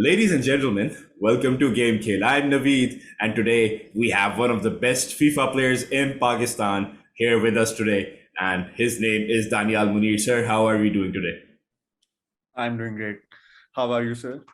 Ladies and gentlemen, welcome to GameKheyl. I'm Naveed, and today we have one of the best FIFA players in Pakistan here with us today, and his name is Daniyal Munir. Sir, how are we doing today? I'm doing great. How are you, sir?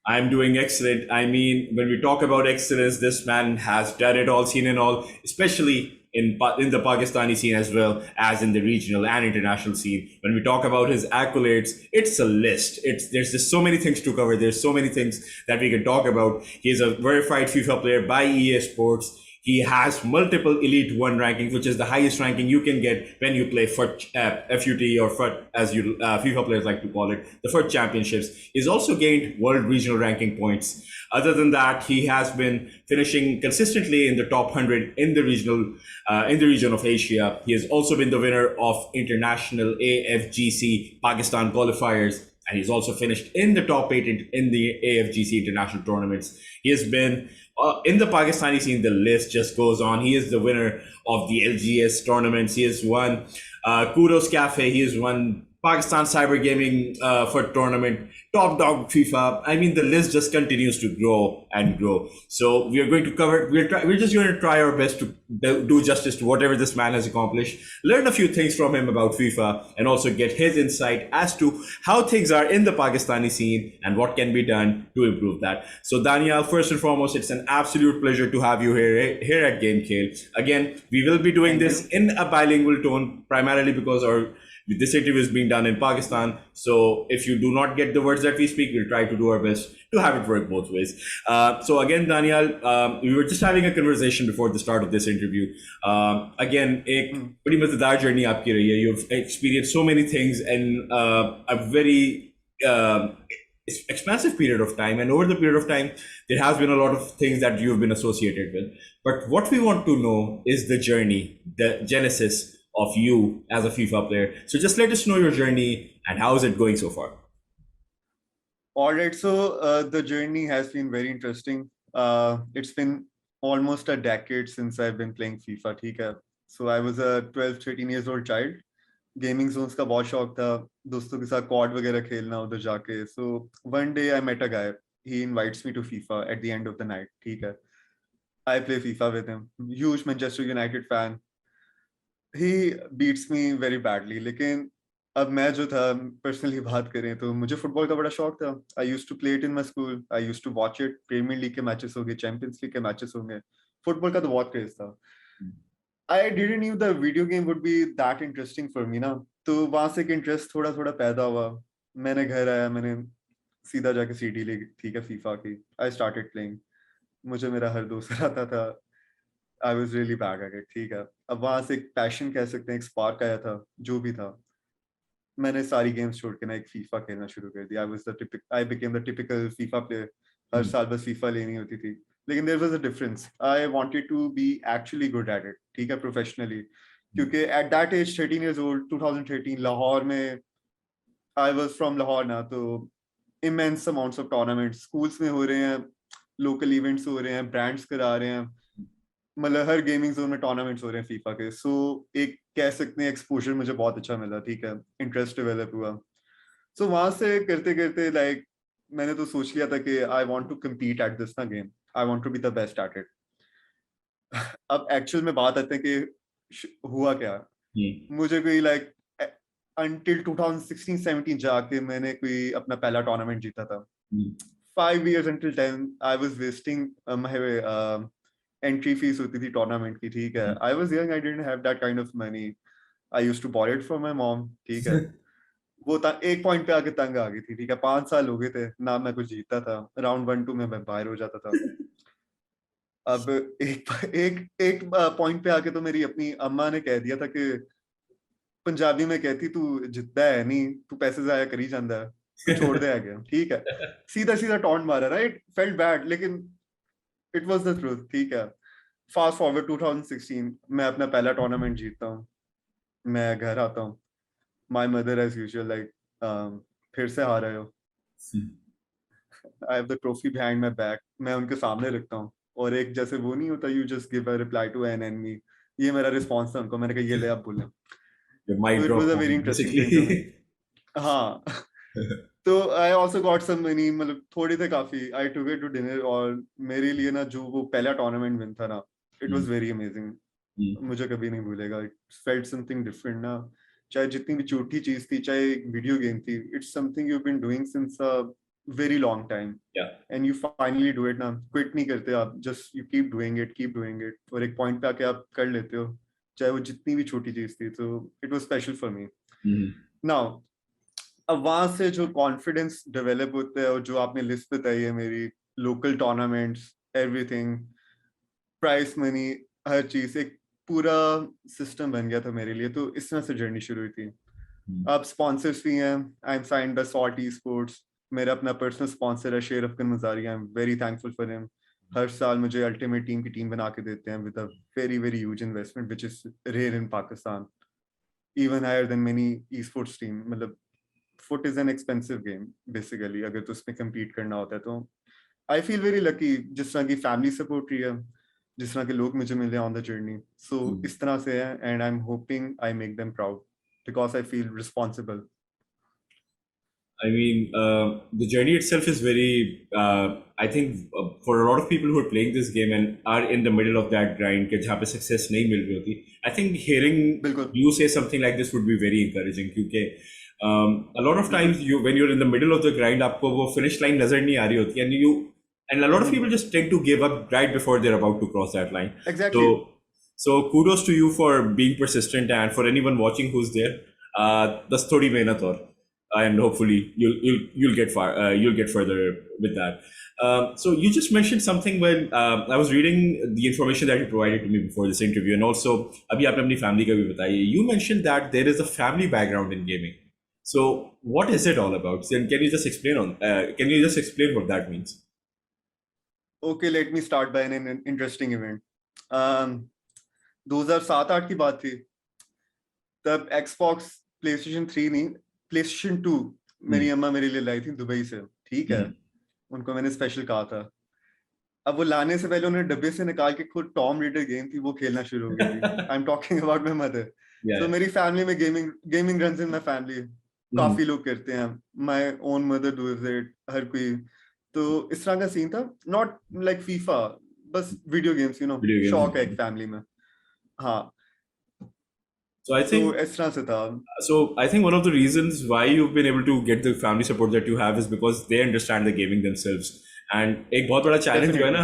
I'm doing excellent. I mean, when we talk about excellence, this man has done it all, seen it all, especially in the Pakistani scene as well as in the regional and international scene. When we talk about his accolades, it's a list. There's just so many things to cover. There's so many things that we can talk about. He is a verified FIFA player by EA Sports. He has multiple Elite One rankings, which is the highest ranking you can get when you play FUT, FUT or FUT, as you FIFA players like to call it, the FUT Championships. He's also gained World Regional Ranking points. Other than that, he has been finishing consistently in the top 100 in the region of Asia. He has also been the winner of international AFGC Pakistan qualifiers, and he's also finished in the top 8 in the AFGC international tournaments. He has been in the Pakistani scene, the list just goes on. He is the winner of the LGS tournaments. He has won Kudos Cafe. He has won Pakistan Cyber Gaming for tournament, Top Dog FIFA. I mean, the list just continues to grow and grow. So we are going to cover. We're just going to try our best to do justice to whatever this man has accomplished. Learn a few things from him about FIFA, and also get his insight as to how things are in the Pakistani scene and what can be done to improve that. So Daniyal, first and foremost, it's an absolute pleasure to have you here at GameKheyl. Again, we will be doing this in a bilingual tone, primarily because this interview is being done in Pakistan. So if you do not get the words that we speak, we'll try to do our best to have it work both ways. So again, Daniyal, we were just having a conversation before the start of this interview. Again, एक बड़ी मजेदार journey आपकी रही है. You've experienced so many things in a very expansive period of time, and over the period of time there has been a lot of things that you've been associated with. But what we want to know is the journey, the genesis of you as a FIFA player. So just let us know your journey and how is it going so far. All right. So the journey has been very interesting. It's been almost a decade since I've been playing FIFA. ठीक है. So I was a 12, 13 years old child. Gaming zones का बहुत शौक था. दोस्तों के साथ quad वगैरह खेलना उधर जाके. So one day I met a guy. He invites me to FIFA at the end of the night. ठीक है. I play FIFA with him. Huge Manchester United fan. He beats me very badly. लेकिन अब मैं जो था personally बात करें तो मुझे फुटबॉल का बड़ा शौक था. I used to play it in my school. आई यूज्ड टू वॉच इट. प्रीमियर लीग के मैचेस हो गए, चैंपियंस लीग के मैचेस हो गए. फुटबॉल का तो बहुत क्रेज था. I didn't knew the video game would be that interesting for me ना. तो वहां से एक इंटरेस्ट थोड़ा थोड़ा पैदा हुआ. मैंने घर आया, मैंने सीधा जाके सीडी ली, ठीक है, फीफा की. I started playing. मुझे मेरा हर दोस्त हराता था. आई was really bad at it. ठीक है. अब वहां से एक पैशन कह सकते हैं, एक स्पार्क आया था. जो भी था, मैंने सारी गेम्स छोड़ के ना एक फीफा खेलना शुरू कर दिया. I became the typical FIFA player. हर साल बस फीफा लेनी होती थी. लेकिन there was a difference. I wanted to be actually good at it. ठीक है, प्रोफेशनली. क्योंकि at that age 13 years old, 2013 Lahore में, आई वाज फ्रॉम लाहौर ना, तो immense amounts of tournaments schools में हो रहे हैं, लोकल इवेंट्स हो रहे हैं, ब्रांड्स करा रहे हैं. मतलब हर गेमिंग जोन में टूर्नामेंट्स हो रहे हैं फीफा के. सो एक कह सकते हैं एक्सपोजर मुझे बहुत अच्छा मिला. ठीक है, इंटरेस्ट डेवलप हुआ. सो वहां से करते करते लाइक मैंने तो सोच लिया था कि I want to compete at this ना game. I want to be the best at it. अब एक्चुअल में बात आते हैं कि हुआ क्या. मुझे कोई लाइक until 2016-17 जाके मैंने कोई अपना पहला टूर्नामेंट जीता था. 5 years until 10 I was wasting my entry fee होती थी टूर्नामेंट की. ठीक है. I was young, I didn't have that kind of money. I used to borrow it from my mom. ठीक है. वो एक पॉइंट पे आके तंग आ गई थी. ठीक है. 5 साल हो गए थे ना मैं कुछ जीतता था. राउंड 1-2 में मैं बाहर हो जाता था. अब एक पॉइंट पे आके तो मेरी अपनी अम्मा ने कह दिया था कि पंजाबी में कहती, तू जितता है नहीं, तू पैसे जाया करी जाता है, तू छोड़ दे आगे. ठीक है. सीधा सीधा टॉन्ट मारा. राइट. फेल्ट बैड, लेकिन इट वाज द ट्रूथ. ठीक है. फास्ट फॉरवर्ड 2016, मैं अपना पहला टूर्नामेंट जीतता हूँ. मैं घर आता हूँ. My mother as usual like, फिर से हार रहे हो. I have the trophy behind my back. मैं उनके सामने रखता हूँ, और एक जैसे वो नहीं होता, you just give a reply to an enemy. ये मेरा रिस्पॉन्स था उनको. मैंने कहा ये ले आप बोलें. It was a very interesting thing. हाँ. तो I also got some money, मतलब थोड़े थे काफी. I took it to dinner और मेरे लिए ना जो वो पहला टूर्नामेंट विन था ना, it was very amazing. मुझे कभी नहीं भूलेगा. It felt something different ना. चाहे जितनी भी छोटी चीज थी, चाहे एक वीडियो गेम थी, it's something you've been doing since a very long time. Yeah. And you finally do it ना. Quit नहीं करते आप. Just you keep doing it. और एक पॉइंट पे आके आप कर लेते हो, चाहे वो जितनी भी छोटी चीज थी. तो it was special for me. Now, अब वहां से जो कॉन्फिडेंस डेवलप होता है और जो आपने लिस्ट बताई है मेरी, local tournaments, everything, prize money, हर चीज, एक पूरा सिस्टम बन गया था मेरे लिए. तो इस तरह से जर्नी शुरू हुई थी. अब स्पॉन्सर्स भी हैं. I am signed by salt Esports. मेरा अपना पर्सनल स्पॉन्सर है Sher Afkan Mazari. I am very thankful for him. हर साल मुझे अल्टीमेट टीम की टीम बना के देते हैं with a very very huge investment which is rare in Pakistan, even higher than many esports team. मतलब foot is an expensive game basically, अगर तो उसमें कम्पीट करना होता है. तो आई फील वेरी लकी जिस तरह की फैमिली सपोर्ट रही है, जिस तरह के लोग मुझे मिले ऑन द जर्नी. सो इस तरह से है. And I am hoping I make them proud because I feel responsible. I mean, the journey itself is very, I think, for a lot of people who are playing this game and are in the middle of that grind, कि जहाँ पे success नहीं मिल रही होती, I think hearing you say something like this would be very encouraging. क्योंकि a lot of times when you're in the middle of the grind, आपको वो finish line नजर नहीं आ रही होती, and a lot of people just tend to give up right before they're about to cross that line. Exactly. So kudos to you for being persistent, and for anyone watching who's there, बस थोड़ी मेहनत और. And hopefully you'll get far. You'll get further with that. So you just mentioned something when I was reading the information that you provided to me before this interview, and also अभी आपने अपनी family का भी बताया. You mentioned that there is a family background in gaming. So what is it all about? Can you just explain what that means? Okay, let me start by an interesting event. 2007-8 की बात थी. तब Xbox, PlayStation 3 नहीं, PlayStation 2 मेरी अम्मा मेरे लिए लाई थी दुबई से. ठीक है, उनको मैंने स्पेशल कहा था. अब वो लाने से पहले उन्होंने डब्बे से निकाल के खुद टॉम रेडर गेम थी वो खेलना शुरू हो गई. I am talking about my mother. तो मेरी फैमिली में gaming runs in my family. काफी लोग करते हैं. My own mother does it, हर कोई. तो इस तरह का सीन था. नॉट लाइक फीफा, बस वीडियो गेम्स, यू नो, शौक है एक फैमिली में. हाँ. So I think one of the reasons why you've been able to get the family support that you have is because they understand the gaming themselves. And एक बहुत बड़ा challenge जो है ना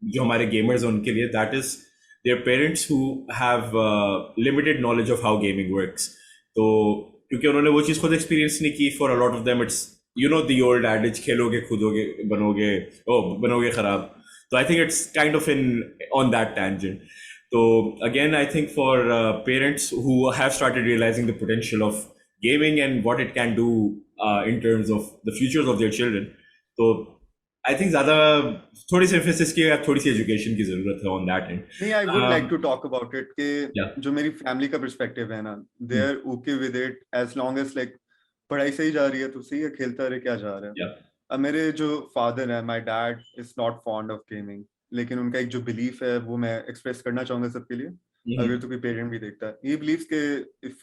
जो हमारे gamers हैं उनके लिए, that is their parents who have limited knowledge of how gaming works. तो क्योंकि उन्होंने वो चीज़ खुद experience नहीं की, for a lot of them it's, you know, the old adage, खेलोगे खुदोगे बनोगे खराब. So I think it's kind of on that tangent. So again, I think for parents who have started realizing the potential of gaming and what it can do in terms of the futures of their children, so I think ज़्यादा थोड़ी सी emphasis की थोड़ी सी education की ज़रूरत है on that end. नहीं, I would like to talk about it कि जो मेरी family का perspective है ना, they are okay with it as long as like पढ़ाई सही जा रही है तो सही है, खेलता रहे, क्या जा रहा है. अब मेरे जो father है, my dad is not fond of gaming. लेकिन उनका एक जो बिलीफ है वो मैं एक्सप्रेस करना चाहूंगा सबके लिए. अगर तो कोई पेरेंट भी देखता है, ही बिलीव्स के if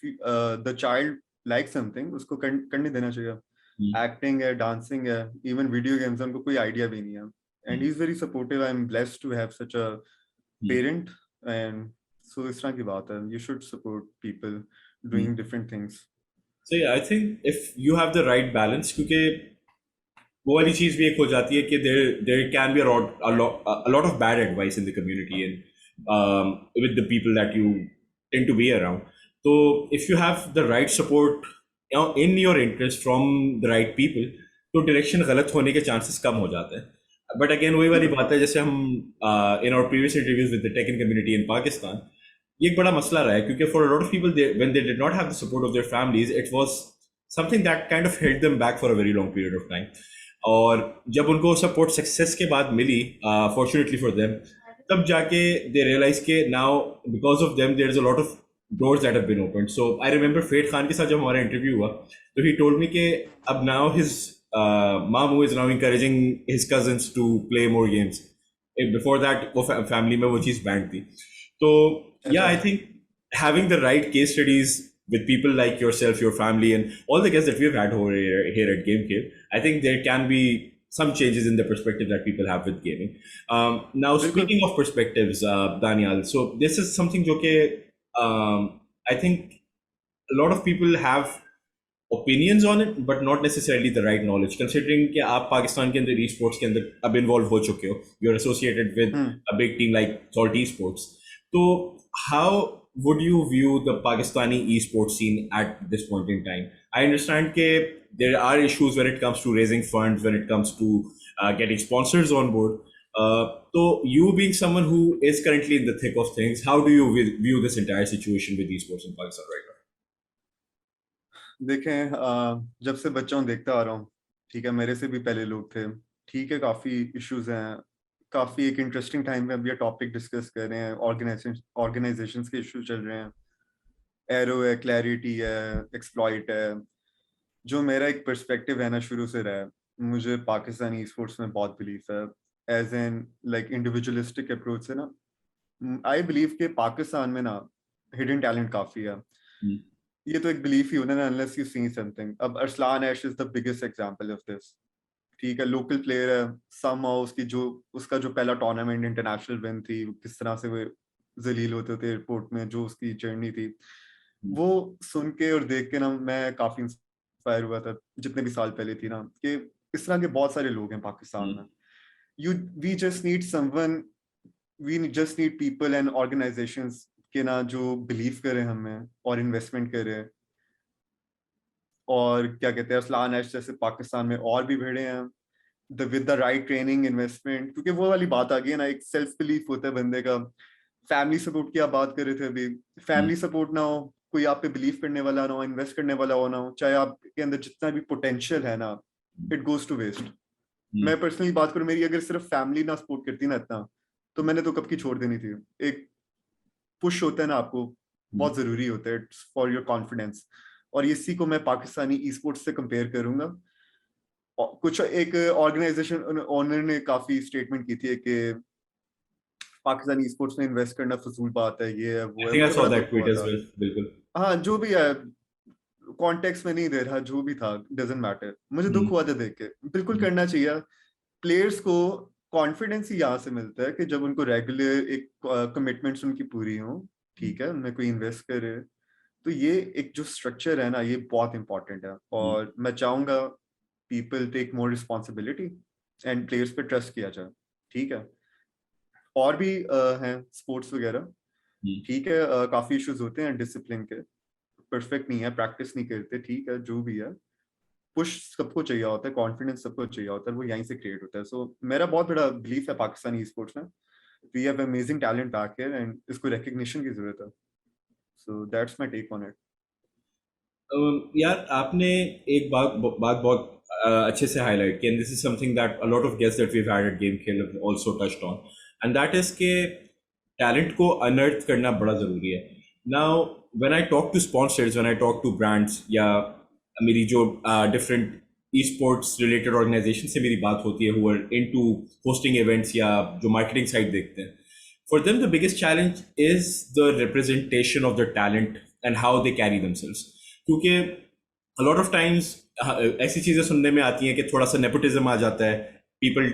the child like something उसको करने देना चाहिए. एक्टिंग है, डांसिंग है, इवन वीडियो गेम्स, उनको कोई आइडिया भी नहीं है. And he is very supportive. I am blessed to have such a parent. And so इस तरह की बात है. You should support people doing different things. So I think if you have the right balance, क्योंकि वो वाली चीज भी एक हो जाती है कि there can be a lot of bad advice in the community and with the people that you tend to be around. So if you have the right support in your interest from the right people, तो direction गलत होने के chances कम हो जाते हैं. But again वही वाली बात है, जैसे हम in our previous interviews with the tech community in Pakistan, ये एक बड़ा मसला रहा है क्योंकि for a lot of people when they did not have the support of their families, it was something that kind of held them back for a very long period of time. और जब उनको support success के बाद मिली, fortunately for them, तब जाके they realise के now because of them there is a lot of doors that have been opened. So I remember फेट खान के साथ जब हमारा इंटरव्यू हुआ तो ही टोल्ड मी के अब now his mom is now encouraging his cousins to play more games. Before that वो फैमिली में वो चीज़ बैंड थी. तो yeah, I think having the right case studies with people like yourself, your family, and all the guests that we've had over here at GameKheyl, I think there can be some changes in the perspective that people have with gaming. Now, बिल्कुल speaking of perspectives, Daniel, so this is something okay. I think a lot of people have opinions on it, but not necessarily the right knowledge. Considering कि आप पाकिस्तान के अंदर esports के अंदर अब involve हो चुके हो, you're associated with a big team like Salt Esports. So how would you view the Pakistani esports scene at this point in time? I understand that there are issues when it comes to raising funds, when it comes to getting sponsors on board. So you being someone who is currently in the thick of things, how do you view this entire situation with esports in Pakistan right now? देखें, जब से बच्चों को देखता आ रहा हूँ, ठीक है, मेरे से भी पहले लोग थे, ठीक है, काफी इश्यूज हैं, काफी एक इंटरेस्टिंग टाइम में अब ये टॉपिक डिस्कस कर रहे हैं, ऑर्गेनाइजेशंस के इश्यू चल रहे हैं, एरो है, क्लैरिटी है, एक्सप्लॉइट है। जो मेरा एक पर्सपेक्टिव है ना शुरू से रहा है, मुझे पाकिस्तानी स्पोर्ट्स में बहुत बिलीफ है, as an like individualistic approach से ना, आई बिलीव के पाकिस्तान में ना हिडन टैलेंट काफी है। ये तो एक बिलीफ ही होना ना, अनलेस यू सी समथिंग। अब Arsalan Ash is the biggest example of this, ठीक है, लोकल प्लेयर है, समहाउ उसका जो पहला टूर्नामेंट इंटरनेशनल विन थी, किस तरह से वो जलील होते थे एयरपोर्ट में, जो उसकी जर्नी थी, वो सुन के और देख के ना मैं काफी इंस्पायर हुआ था, जितने भी साल पहले थी ना, कि इस तरह के बहुत सारे लोग हैं पाकिस्तान में। We just need someone, we just need people and organisations के ना जो बिलीव करे हमें और इन्वेस्टमेंट करे। और क्या कहते हैं, अरसलान ऐश जैसे पाकिस्तान में और भी भेड़े हैं, with the right training, investment, क्योंकि वो वाली बात आ गई है ना, एक सेल्फ बिलीफ होता है बंदे का। फैमिली सपोर्ट की आप बात कर रहे थे अभी, फैमिली सपोर्ट ना हो, कोई आप पे बिलीव करने वाला ना हो, इन्वेस्ट करने वाला हो ना हो, चाहे आपके अंदर जितना भी पोटेंशियल है ना, इट गोज टू वेस्ट। मैं पर्सनली बात करूं, मेरी अगर सिर्फ फैमिली ना सपोर्ट करती ना इतना, तो मैंने तो कब की छोड़ देनी थी। एक पुश होता है ना आपको, बहुत जरूरी होता है फॉर योर कॉन्फिडेंस, और इसी को मैं पाकिस्तानी ई स्पोर्ट्स से कंपेयर करूंगा। कुछ एक ऑर्गेनाइजेशन ओनर ने काफी स्टेटमेंट की थी कि पाकिस्तानी स्पोर्ट्स में इन्वेस्ट करना फजूल बात है, ये है वो I है, think I मुझे saw बड़ा that दुख tweet हुआ as था। well. बिल्कुल. हाँ, जो भी है, कॉन्टेक्स्ट में नहीं दे रहा, जो भी था डजंट मैटर, मुझे दुख हुआ था देख के। बिल्कुल करना चाहिए प्लेयर्स को, कॉन्फिडेंस ही यहाँ से मिलता है कि जब उनको रेगुलर एक कमिटमेंट्स उनकी पूरी हो, ठीक है, उनमें कोई इन्वेस्ट करे, तो ये एक जो स्ट्रक्चर है ना, ये बहुत इंपॉर्टेंट है। और मैं चाहूंगा people take more responsibility and players पे ट्रस्ट किया जाए, ठीक है। और भी हैं स्पोर्ट्स वगैरह, ठीक है, काफी इश्यूज होते हैं डिसिप्लिन के, परफेक्ट नहीं है, प्रैक्टिस नहीं करते, ठीक है, जो भी है, पुश सबको चाहिए होता है, कॉन्फिडेंस सबको चाहिए होता है, वो यहीं से क्रिएट होता है। सो मेरा बहुत बड़ा बिलीफ है पाकिस्तानी स्पोर्ट्स में, we have amazing talent back here and इसको रिकग्निशन की जरूरत है। So that's my take on it. यार आपने एक बात बहुत अच्छे से हाईलाइट की, and this is something that a lot of guests that we have had at GameKhel have also touched on, and that is के टैलेंट को अनर्थ करना बड़ा ज़रूरी है। Now when I talk to sponsors, when I talk to brands, या मेरी जो different e sports related organisation से मेरी बात होती है who are into hosting events या जो मार्केटिंग साइड देखते हैं, for them the biggest challenge is the representation of the talent and how they carry themselves, क्योंकि a lot of times ऐसी चीजें सुनने में आती हैं कि थोड़ा सा nepotism आ जाता है, people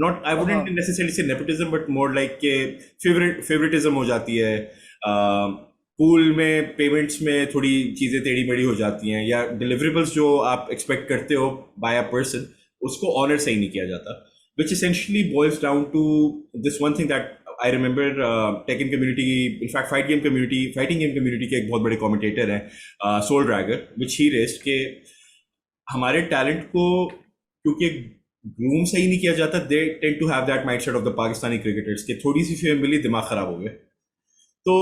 not, I wouldn't necessarily say nepotism but more like के favoritism हो जाती है, पूल में पेमेंट्स में थोड़ी चीजें टेढ़ी मेढ़ी हो जाती हैं, या डिलीवरेबल्स जो आप एक्सपेक्ट करते हो बाय अ पर्सन उसको ऑनर सही नहीं किया जाता, which essentially boils down to this one thing that I remember Tekken community, in fact fighting game community के एक बहुत बड़े commentator हैं Soul Dragger, which he raised कि हमारे talent को क्योंकि ग्रूम सही नहीं किया जाता, they tend to have that mindset of the Pakistani cricketers कि थोड़ी सी फेम मिली दिमाग खराब हो गया। तो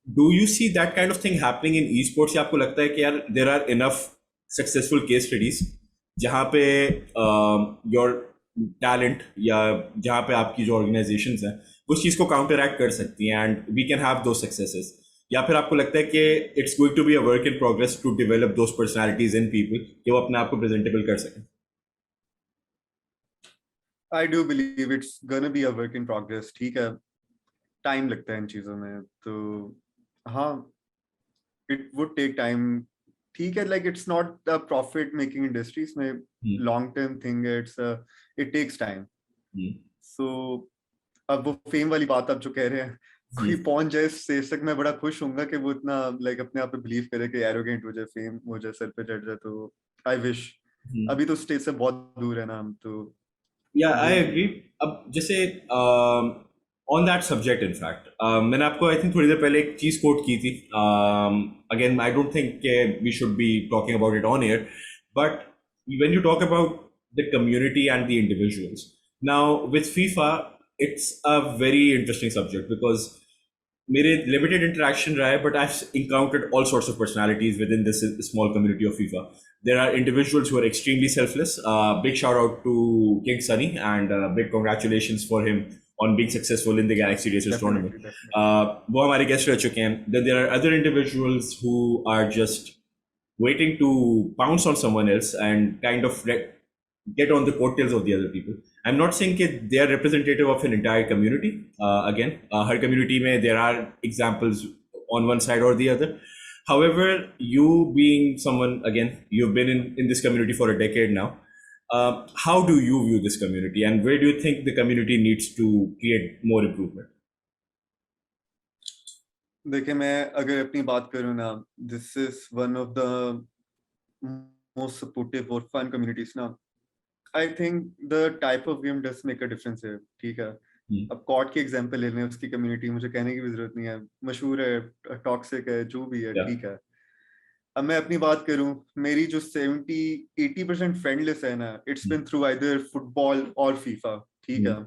do you see that kind of thing happening in esports, या आपको लगता है कि यार there are enough successful case studies जहाँ पे your talent या जहाँ पे आपकी जो organizations हैं उस चीज़ को counteract कर सकती हैं and we can have those successes, या फिर आपको लगता है कि it's going to be a work in progress to develop those personalities in people कि वो अपने आप को presentable कर सकें? I do believe it's gonna be a work in progress, ठीक है, टाइम लगता है इन चीजों में, तो हाँ, it would take time. ठीक है, like it's not the profit making industry, इसमें long term thing है, it takes time. So अब वो फेम वाली बात आप जो कह रहे हैं, कोई पहुंच जाए स्टेज तक, मैं बड़ा खुश होऊंगा कि वो इतना लाइक अपने आप पे बिलीव करे कि एरोगेंट हो जाए, फेम हो जाए, सर पे चढ़ जाए, तो आई विश. अभी तो स्टेज से बहुत दूर है ना हम तो. या आई एग्री. अब जैसे ऑन दैट सब्जेक्ट इनफैक्ट मैंने आपको आई थिंक थोड़ी देर पहले एक चीज कोट की थी. Again I don't think we should be talking about it on air, but when you talk about the community and the individuals, now with FIFA it's a very interesting subject because मेरे limited interaction रहा है, but I've encountered all sorts of personalities within this small community of FIFA. There are individuals who are extremely selfless. Big shout out to King Sunny and big congratulations for him on being successful in the Galaxy Racers tournament. वो हमारे guest रह चुके हैं. Then there are other individuals who are just waiting to pounce on someone else and kind of get on the coattails of the other people. I'm not saying that they are representative of an entire community. Again, her community mein there are examples on one side or the other. However, you being someone, again, you've been in this community for a decade now. How do you view this community and where do you think the community needs to create more improvement? देखिए, मैं अगर अपनी बात करूँ ना, this is one of the most supportive और fun communities ना. I think the type of game does make a difference है. ठीक है, अब कॉर्ड की एग्जांपल ले लें, उसकी कम्युनिटी मुझे कहने की भी जरूरत नहीं है, मशहूर है, टॉक्सिक है, जो भी है. ठीक है, अब मैं अपनी बात करूं, मेरी जो 70-80% फ्रेंड लिस्ट है ना, it's been through either football और फीफा. ठीक है,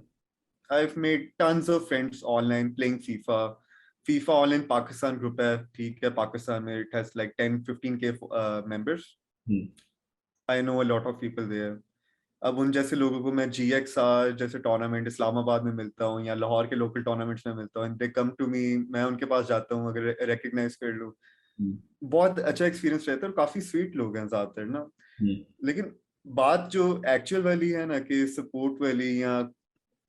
I've made tons of friends online playing FIFA. FIFA All in Pakistan group है. ठीक है, पाकिस्तान में it has like 10-15K members. I know a lot of people there. अब उन जैसे लोगों को मैं GXR जैसे टूर्नामेंट इस्लामाबाद में मिलता हूँ या लाहौर के लोकल टूर्नामेंट्स में मिलता हूँ. They come to me, मैं उनके पास जाता हूँ, अगर रिकग्नाइज कर लूँ, बहुत अच्छा एक्सपीरियंस रहता है. और काफी स्वीट लोग हैं ज्यादातर ना. लेकिन बात जो एक्चुअल वाली है ना, कि सपोर्ट वाली या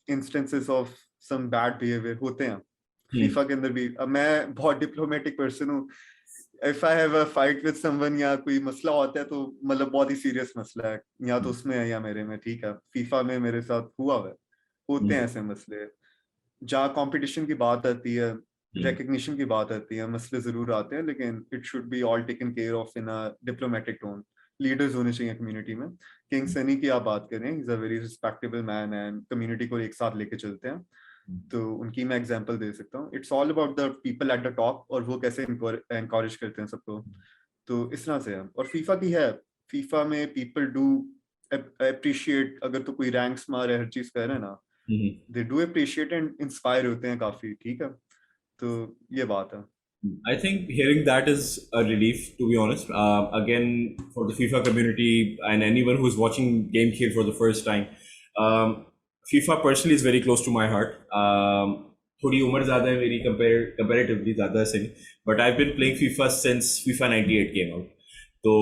instances of some bad behaviour होते हैं फीफा के अंदर भी. अब मैं बहुत डिप्लोमेटिक पर्सन हूँ. If I have a fight with someone या कोई मसला होता है, तो मतलब बहुत ही सीरियस मसला है, या तो उसमें है या मेरे में. ठीक है, फीफा में मेरे साथ हुआ है, होते हैं ऐसे मसले. जहाँ कंपटीशन की बात आती है, रिकग्निशन की बात आती है, मसले जरूर आते हैं, लेकिन it should be all taken care of in a diplomatic tone. Leaders होने चाहिए कम्युनिटी में. किंग सनी की आप बात करें, he is a very respectable man and community को एक साथ लेके चलते हैं. तो उनकी मैं एग्जांपल दे सकता हूँ. It's all about the people at the top और वो कैसे एनकरेज करते हैं सबको. तो इस तरह से है. और फीफा की है, फीफा में पीपल डू अप्रिशिएट, अगर तो कोई रैंक्स मारे, हर चीज कर रहे हैं ना, they do appreciate and inspire होते हैं काफी. ठीक है, तो ये बात है. I think hearing that is a relief, to be honest. Again, for the FIFA community and anyone who's watching GameKheyl for the first time, FIFA personally is very close to my heart. थोड़ी उम्र ज़्यादा है मेरी, comparatively ज़्यादा है सही, but I've been playing FIFA since FIFA 98 came out. तो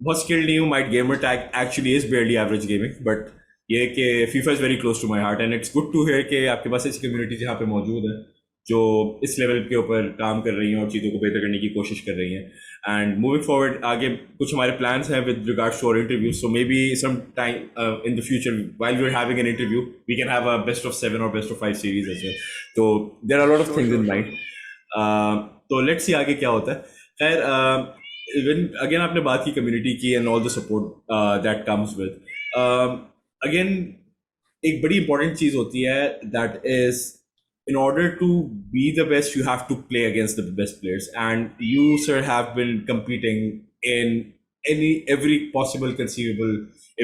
बहुत skilled नहीं हूँ. My gamer tag actually is barely average gaming, but ये कि FIFA is very close to my heart and it's good to hear कि आपके पास ऐसी community यहाँ पे मौजूद है जो इस लेवल के ऊपर काम कर रही हैं और चीज़ों को बेहतर करने की कोशिश कर रही हैं. एंड मूविंग फॉरवर्ड, आगे कुछ हमारे प्लान्स हैं with regards to our interview. So maybe some time in the future while we are having an interview we can have a best of 7 और best of 5 series as well. तो there are lot of things in mind. तो let's see आगे क्या होता है. खैर, again आपने बात की कम्युनिटी की and all the support that comes with. Again एक बड़ी इंपॉर्टेंट चीज़ होती है, that is in order to be the best, you have to play against the best players. And you, sir, have been competing in every possible conceivable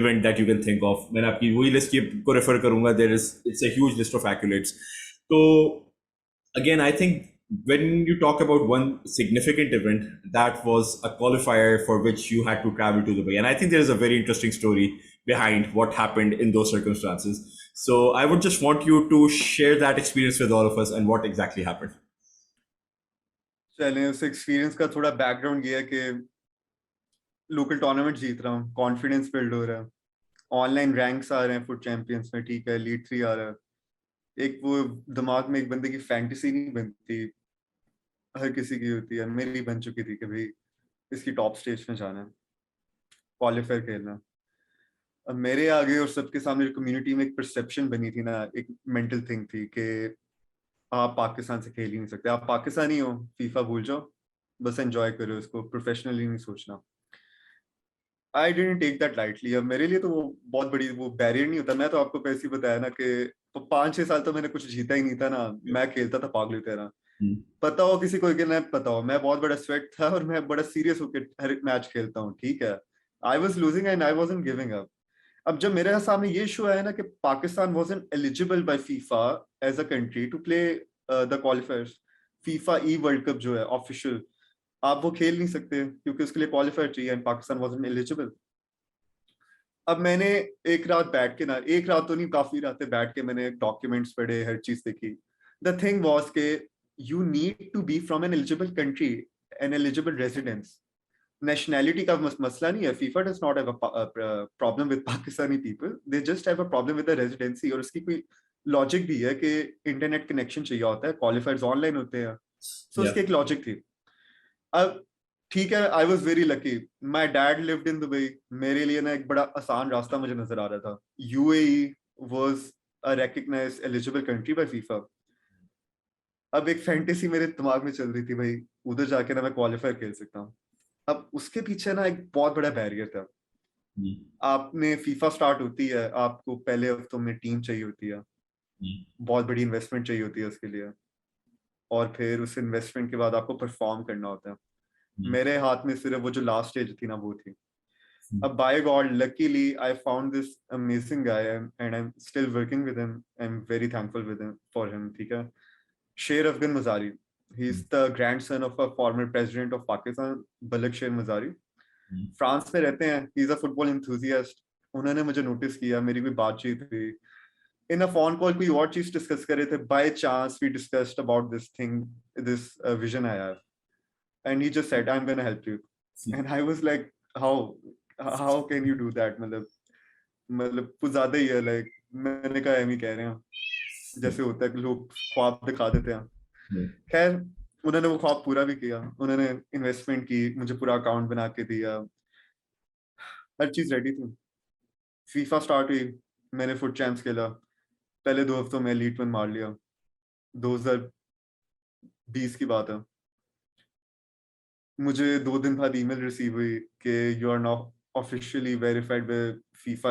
event that you can think of. मैं आपकी वही list को refer करूँगा. It's a huge list of accolades. So again, I think when you talk about one significant event, that was a qualifier for which you had to travel to Dubai. And I think there is a very interesting story behind what happened in those circumstances. So I would just want you to share that experience with all of us and what exactly happened. चलें, उस experience का थोड़ा background ये है कि local tournament जीत रहा हूँ, confidence build हो रहा है, ऑनलाइन रैंक्स आ रहे हैं फुट चैंपियंस में. ठीक है, लीड 3 आ रहा है. एक वो दिमाग में एक बंदे की फैंटेसी नहीं बनती हर किसी की होती है, मेरी बन चुकी थी कि भाई इसकी टॉप स्टेज में जाना है, क्वालिफायर खेलना। अब मेरे आगे और सबके सामने कम्युनिटी में एक परसेप्शन बनी थी ना, एक मेंटल थिंग थी कि आप पाकिस्तान से खेल ही नहीं सकते, आप पाकिस्तानी हो, फीफा भूल जाओ, बस एंजॉय करो इसको, प्रोफेशनली नहीं सोचना। I didn't take that lightly. अब मेरे लिए तो वो बहुत बड़ी वो बैरियर नहीं होता। मैं तो आपको पहले ही बताया ना कि तो 5-6 साल तो मैंने कुछ जीता ही नहीं था ना, मैं खेलता था पागल की तरह। पता हो किसी को कि ना पता हो, मैं बहुत बड़ा स्वेट था और मैं बड़ा सीरियस होकर हर मैच खेलता हूँ, ठीक है। I was losing and I wasn't giving up. अब जब मेरे सामने ये इशू आया ना कि Pakistan wasn't eligible by FIFA as a country to play the qualifiers, FIFA e world cup जो है ऑफिशियल, आप वो खेल नहीं सकते क्योंकि उसके लिए क्वालिफायर चाहिए एंड पाकिस्तान वाजंट एलिजिबल। अब मैंने एक रात बैठ के ना, एक रात तो नहीं काफी रातें बैठ के मैंने डॉक्यूमेंट्स पढ़े, हर चीज देखी। द थिंग वाज के you need to be from an eligible country, an eligible residence. Nationality का मसला नहीं है। FIFA does not have a problem with Pakistani people, they just have a problem with the residency. और उसकी कोई logic भी है कि इंटरनेट कनेक्शन चाहिए होता है, क्वालिफायर्स ऑनलाइन होते हैं, सो उसकी एक लॉजिक थी। अब ठीक है, I was very lucky, my dad lived in Dubai. मेरे लिए ना एक बड़ा आसान रास्ता मुझे नजर आ रहा था। UAE was a recognised eligible country by FIFA. अब एक फैंटेसी मेरे दिमाग में चल रही थी, भाई उधर जाके ना मैं क्वालिफायर खेल सकता हूँ। अब उसके पीछे ना एक बहुत बड़ा बैरियर था। आपने फीफा स्टार्ट होती है, आपको पहले हफ्तों में टीम चाहिए होती है, बहुत बड़ी इन्वेस्टमेंट चाहिए होती है उसके लिए, और फिर उस इन्वेस्टमेंट के बाद आपको परफॉर्म करना होता है। मेरे हाथ में सिर्फ वो जो लास्ट स्टेज थी ना वो थी। अब by God, luckily I found this amazing guy, and I'm still working with him. I'm very thankful with him for him. ठीक है, शेर Afghan Mazari, he is the grandson of a former president of Pakistan, बलक शेर Mazari. France में रहते हैं, he is a football enthusiast। उन्होंने मुझे notice किया, मेरी कोई बातचीत हुई, इन अ फोन कॉल कोई और चीज डिस्कस कर रहे थे, by chance we discussed about this thing, this vision I have, and he just said I'm going to help you, and I was like, how can you do that? मतलब कुछ ज्यादा ही है। लाइक मैंने कहा M ही कह रहे हैं, जैसे होता है कि लोग ख्वाब दिखा देते हैं। खैर, उन्होंने वो ख्वाब पूरा भी किया, उन्होंने इन्वेस्टमेंट की, मुझे पूरा अकाउंट बना के दिया, हर चीज रेडी थी। फीफा स्टार्ट हुई, मैंने फुट चैंप्स खेला, पहले 2 हफ्तों में लीड वन मार लिया। 2020 की बात है। मुझे 2 दिन बाद ईमेल रिसीव हुई कि you are now officially verified by FIFA.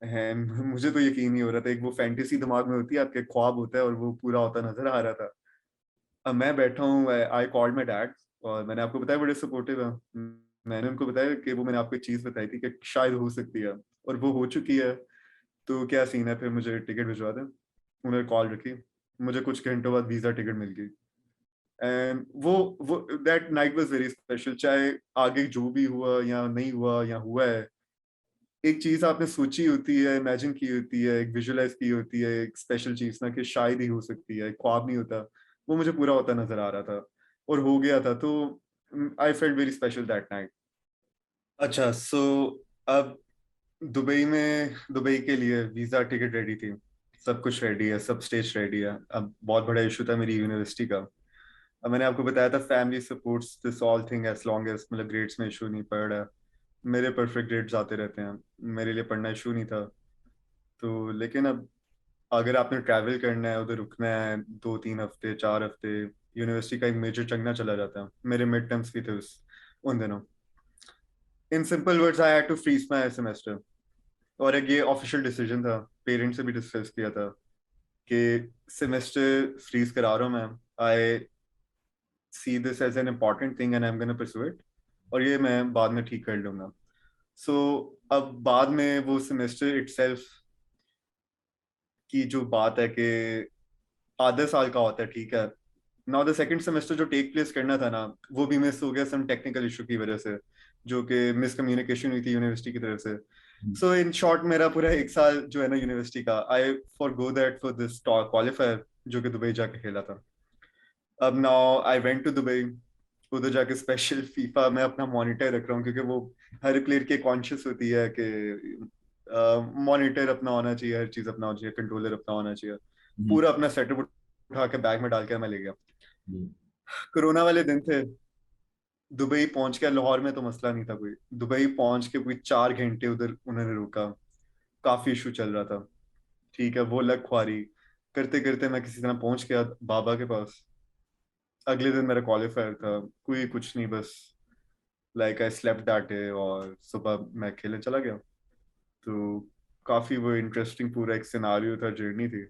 है, मुझे तो यकीन नहीं हो रहा था। एक वो फैंटेसी दिमाग में होती है, आपके ख्वाब होता है, और वो पूरा होता नजर आ रहा था। अब मैं बैठा हूँ, आई कॉल्ड माय डैड, और मैंने आपको बताया बड़े सपोर्टिव है। मैंने उनको बताया कि वो मैंने आपको एक चीज बताई थी कि शायद हो सकती है, और वो हो चुकी है, तो क्या सीन है, फिर मुझे टिकट भिजवा दें। उन्होंने कॉल रखी, मुझे कुछ घंटों बाद वीजा टिकट मिल गई। एंड वो that night was very special. चाहे आगे जो भी हुआ या नहीं हुआ या हुआ है, एक चीज आपने सोची होती है, इमेजिन की होती है, एक विजुअलाइज की होती है, एक स्पेशल चीज ना कि शायद ही हो सकती है, ख्वाब नहीं होता, वो मुझे पूरा होता नजर आ रहा था और हो गया था। तो I felt very special that night. अच्छा, सो अब दुबई के लिए वीजा टिकट रेडी थी, सब कुछ रेडी है, सब स्टेज रेडी है। अब बहुत बड़ा इशू था मेरी यूनिवर्सिटी का। अब मैंने आपको बताया था family supports this all thing as long as मतलब ग्रेड्स में इशू नहीं पड़ रहा है। मेरे परफेक्ट ग्रेड्स आते रहते हैं, मेरे लिए पढ़ना इशू नहीं था। तो लेकिन अब अगर आपने ट्रैवल करना है, उधर रुकना है 2-3 हफ्ते 4 हफ्ते, यूनिवर्सिटी का एक मेजर चंगना चला जाता है। मेरे मिड टर्म्स भी थे उन दिनों। In simple words, I had to freeze my semester. और एक ये ऑफिशियल डिसीजन था, पेरेंट्स से भी डिस्कस किया था कि सेमेस्टर फ्रीज करा रहा हूँ मैं। I see this as an important thing and I am gonna pursue it, और ये मैं बाद में ठीक कर लूंगा। सो अब बाद में वो सेमेस्टर इटसेल्फ की जो बात है कि आधे साल का होता है, ठीक है। नाउ द सेकंड सेमेस्टर जो टेक प्लेस करना था ना, वो भी मिस हो गया सम टेक्निकल इशू की वजह से, जो कि मिसकम्युनिकेशन हुई थी यूनिवर्सिटी की तरफ से। सो इन शॉर्ट, मेरा पूरा एक साल जो है ना यूनिवर्सिटी का, I forgo that for this qualifier जो कि दुबई जाके खेला था। अब now I went to Dubai, उधर जाके स्पेशल फीफा में अपना मॉनिटर रख रहा हूँ, क्योंकि वो हर प्लेयर की कॉन्शियस होती है कि मॉनिटर अपना होना चाहिए, हर चीज अपना होना चाहिए, कंट्रोलर अपना होना चाहिए। पूरा अपना सेटअप उठा के बैग में डाल के मैं ले गया। कोरोना वाले दिन थे, दुबई पहुंच के, लाहौर में तो मसला नहीं था कोई, दुबई पहुंच के कोई 4 घंटे उधर उन्होंने रोका, काफी इशू चल रहा था। ठीक है, वो लग ख्वारी करते करते मैं किसी तरह पहुंच गया बाबा के पास। अगले दिन मेरा क्वालिफायर था, कोई कुछ नहीं, बस like I slept that day और सुबह मैं खेलने चला गया। तो काफी वो इंटरेस्टिंग पूरा एक सिनारियो था, जर्नी थी,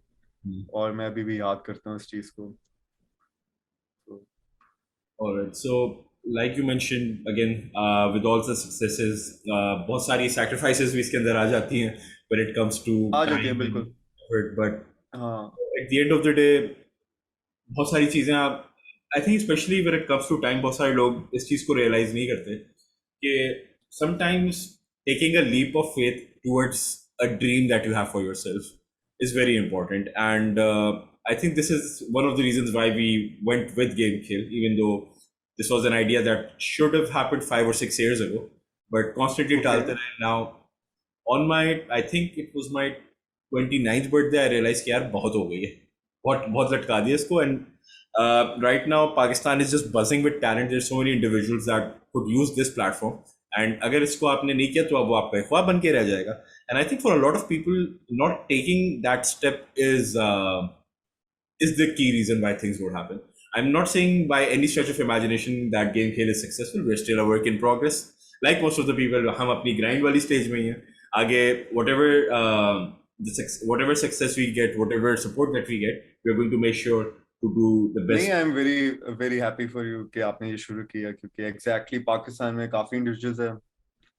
और मैं अभी भी याद करता हूँ इस चीज को। तो All right. So, like you mentioned again, with all the successes, बहुत सारी sacrifices भी इसके अंदर आ जाती हैं when it comes to आ जाती है time and बिल्कुल। effort. But हाँ at the end of the day, बहुत सारी चीजें आप, I think specially when it comes to time, बहुत सारे लोग इस चीज को रियलाइज नहीं करते कि sometimes taking a leap of faith towards a dream that you have for yourself is very important. And I think this is one of the reasons why we went with GameKheyl, even though this was an idea that should have happened 5 or 6 years ago, but constantly okay. टालते रहे. Now, on my, I think it was my 29th birthday, I realized कि यार बहुत हो गई है, बहुत बहुत लटका दिया इसको. And right now, Pakistan is just buzzing with talent. There's so many individuals that could use this platform. And अगर इसको आपने नहीं किया तो अब वो आपका ख्वाब बन के रह जाएगा. And I think for a lot of people, not taking that step is the key reason why things won't happen. I'm not saying by any stretch of imagination that GameKheyl is successful. We're still a work in progress. Like most of the people, हम अपनी grind वाली stage में ही हैं. आगे whatever whatever success we get, whatever support that we get, we're going to make sure to do the नहीं, best. I am very very happy for you कि आपने ये शुरू किया, क्योंकि एग्जैक्टली पाकिस्तान में काफी इंडिविजुअल्स है,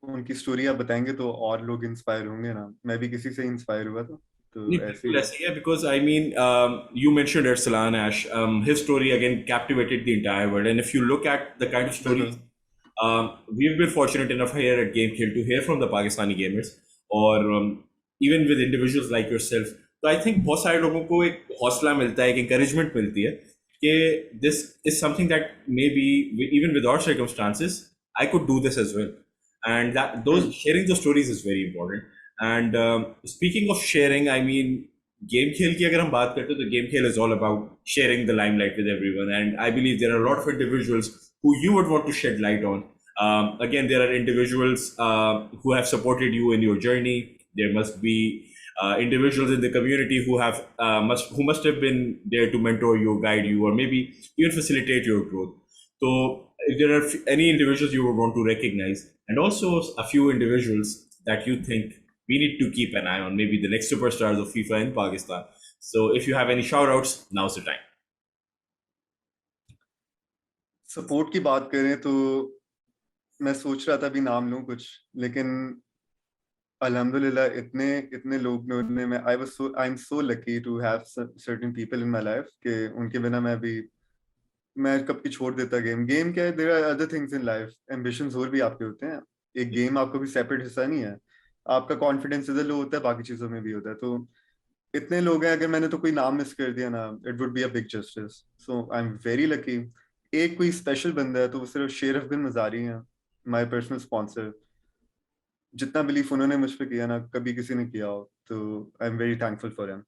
उनकी स्टोरी आप बताएंगे तो और लोग इंस्पायर होंगे ना। मैं भी किसी से इंस्पायर हुआ था, तो ऐसे ही बिल्कुल है। ऐसे ही है, because I mean, you mentioned Ersalan Ash. His story again captivated the entire world, and if you look at the kind of stories, बिल्कुल। we've been fortunate enough here at GameKheyl to hear from the Pakistani gamers, or even with individuals like yourself. तो I think बहुत सारे लोगों को एक हौसला मिलता है, एक encouragement मिलती है कि this is something that maybe even with our circumstances, I could do this as well. And that those sharing those stories is very important. And speaking of sharing, I mean, GameKheyl की अगर हम बात करते हैं तो GameKheyl is all about sharing the limelight with everyone. And I believe there are a lot of individuals who you would want to shed light on. Again, there are individuals who have supported you in your journey. There must be individuals in the community who must have been there to mentor you, guide you, or maybe even facilitate your growth. So, if there are any individuals you would want to recognize, and also a few individuals that you think we need to keep an eye on, maybe the next superstars of FIFA in Pakistan. So, if you have any shout outs, now's the time. Support की बात करें तो मैं सोच रहा था अभी नाम लूं कुछ, लेकिन अल्हम्दुलिल्लाह इतने इतने लोगों ने, मैं I am so lucky to have certain people in my life कि उनके बिना मैं कब की छोड़ देता गेम। गेम क्या है, there are other things in life, ambitions और भी आपके होते हैं। एक गेम आपका भी सेपरेट हिस्सा नहीं है। आपका कॉन्फिडेंस इधर लो होता है, बाकी चीजों में भी होता है। तो इतने लोग हैं, अगर मैंने तो कोई नाम मिस कर दिया ना, it would be a big justice. So I am very lucky. एक कोई स्पेशल बंदा है तो वो सिर्फ शेरफ बिन मजारी हैं, माय पर्सनल स्पॉन्सर। जितना बिलीफ उन्होंने मुझ पे किया ना, कभी किसी ने किया हो, तो आई am very thankful for him.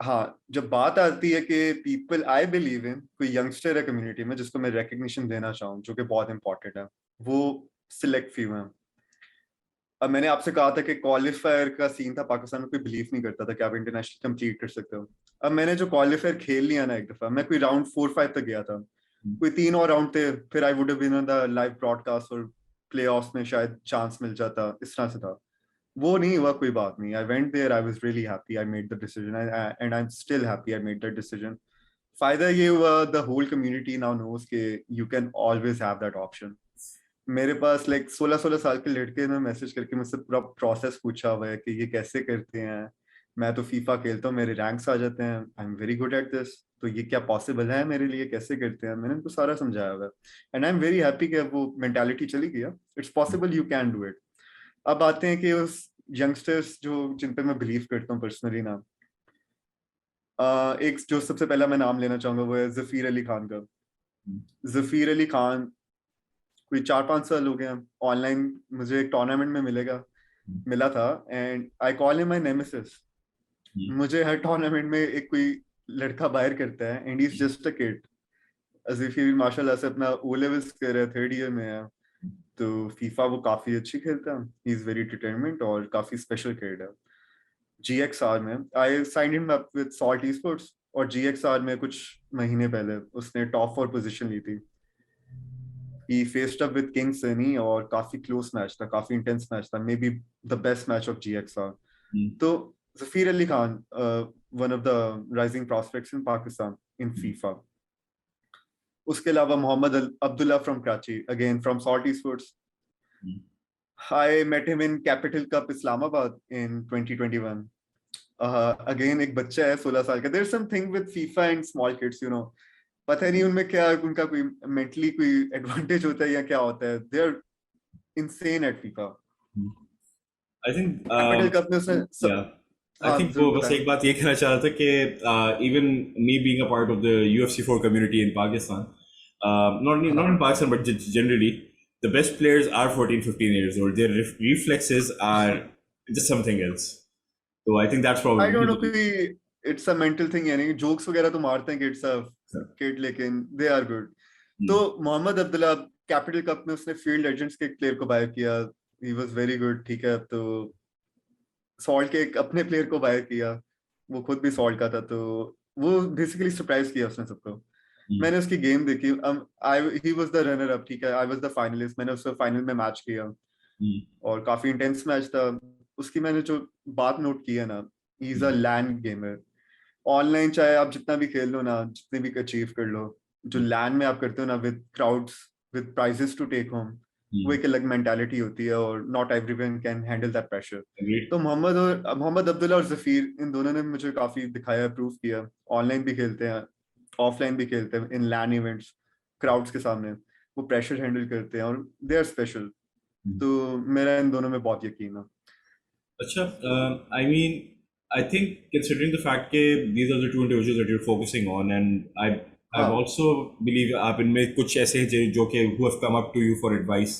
हाँ, जब बात आती है कि पीपल आई बिलीव इन, कोई यंगस्टर है कम्युनिटी में जिसको मैं रिकग्निशन देना चाहूँ, जो कि बहुत इंपॉर्टेंट है, वो सिलेक्ट फ्यू है। अब मैंने आपसे कहा था कि क्वालिफायर का सीन था पाकिस्तान में, कोई बिलीव नहीं करता था कि आप इंटरनेशनल कंप्लीट कर सकते हो। अब मैंने जो क्वालिफायर खेल लिया ना, एक दफा मैं कोई राउंड 4-5 तक गया था, कोई 3 और राउंड थे, फिर I would have been on the live broadcast और प्ले ऑफ में शायद चांस मिल जाता, इस तरह से था। वो नहीं हुआ, कोई बात नहीं। I went there, I was really happy, I made the decision, and I am still happy I made that decision. फायदा ये हुआ, the whole community now knows के you can always have that option. मेरे पास like 16-16 साल के लड़के ने मैसेज करके मुझसे पूरा प्रोसेस पूछा हुआ है कि ये कैसे करते हैं, मैं तो फीफा खेलता हूँ, मेरे रैंक्स आ जाते हैं, I am very good at this, तो ये क्या पॉसिबल है मेरे लिए, कैसे करते हैं। मैंने उनको सारा समझाया हुआ है, and I am very happy कि अब वो मेंटालिटी चली गई। It's possible, you can do it. अब आते हैं कि उस यंगस्टर्स जो जिन पे मैं बिलीव करता हूँ पर्सनली ना, एक जो सबसे पहला मैं नाम लेना चाहूंगा वो है जफीर अली खान का। जफीर अली खान कोई 4-5 साल हो गए ऑनलाइन, मुझे एक टूर्नामेंट में मिला था, and I call him my nemesis. मुझे हर टूर्नामेंट में एक कोई लड़का बाहर करता है, and he is just a kid. Azifi भी माशाल्लाह से अपना ओ लेवल्स कर रहा है, 3rd ईयर में है, तो फीफा वो काफी अच्छी खेलता है, ही इज वेरी डिटरमिन्ड और काफी स्पेशल खेल है। जीएक्सआर में I signed him up with salt esports, और जीएक्सआर में कुछ महीने पहले उसने टॉप 4 पोजीशन ली थी। He faced up with King Sunny और काफी क्लोज मैच था, काफी इंटेंस मैच था, maybe the best match of GXR. तो Zafir Ali Khan, one of the rising prospects in Pakistan in FIFA. उसके अलावा Mohammad Abdullah from Karachi, again from salt esports. I met him in Capital Cup Islamabad in 2021. Again एक बच्चा है 16 साल का. There's something with FIFA and small kids, you know. पता नहीं उनमें क्या उनका कोई mentally कोई advantage होता है या क्या होता है. They're insane at FIFA. I think Capital Cup में उसने yeah. I think वो बस एक बात ये कहना चाह रहा था कि even me being a part of the UFC 4 community in Pakistan, not in Pakistan but generally, the best players are 14, 15 years old. Their reflexes are just something else. So I think that's probably. I don't know कि it's a mental thing, यानी jokes वगैरह तो मारते हैं kids of kid, लेकिन they are good. तो Mohammad Abdullah capital cup में उसने फील्ड लेजेंड्स के एक प्लेयर को बाय किया. He was very good. ठीक है, तो सॉल्ट के एक अपने प्लेयर को बाय किया, वो खुद भी सॉल्ट का था, तो वो बेसिकली सरप्राइज किया उसने सबको. मैंने उसकी गेम देखी. He was the runner up, ठीक है, आई वाज द फाइनलिस्ट. मैंने उससे फाइनल में मैच किया और काफी इंटेंस मैच था. उसकी मैंने जो बात नोट की है ना, he is a land gamer. Online चाहे आप जितना भी खेल लो ना, जितने भी अचीव कर लो, जो लैंड में आप करते हो ना with crowds, with prizes to take home, वो एक अलग मेंटालिटी होती है और not everyone can handle that pressure. तो मोहम्मद अब्दुल्ला और जफीर, इन दोनों ने मुझे काफी दिखाया, प्रूव किया. ऑनलाइन भी खेलते हैं, ऑफलाइन भी खेलते हैं, इन लैंड इवेंट्स क्राउड्स के सामने वो प्रेशर हैंडल करते हैं और दे आर स्पेशल. तो मेरा इन दोनों में बहुत यकीन है. अच्छा, I mean, I think considering the fact that these are the two individuals that you're focusing on, and I've also believe आप इनमें कुछ ऐसे हैं जो कि who have come up to you for advice.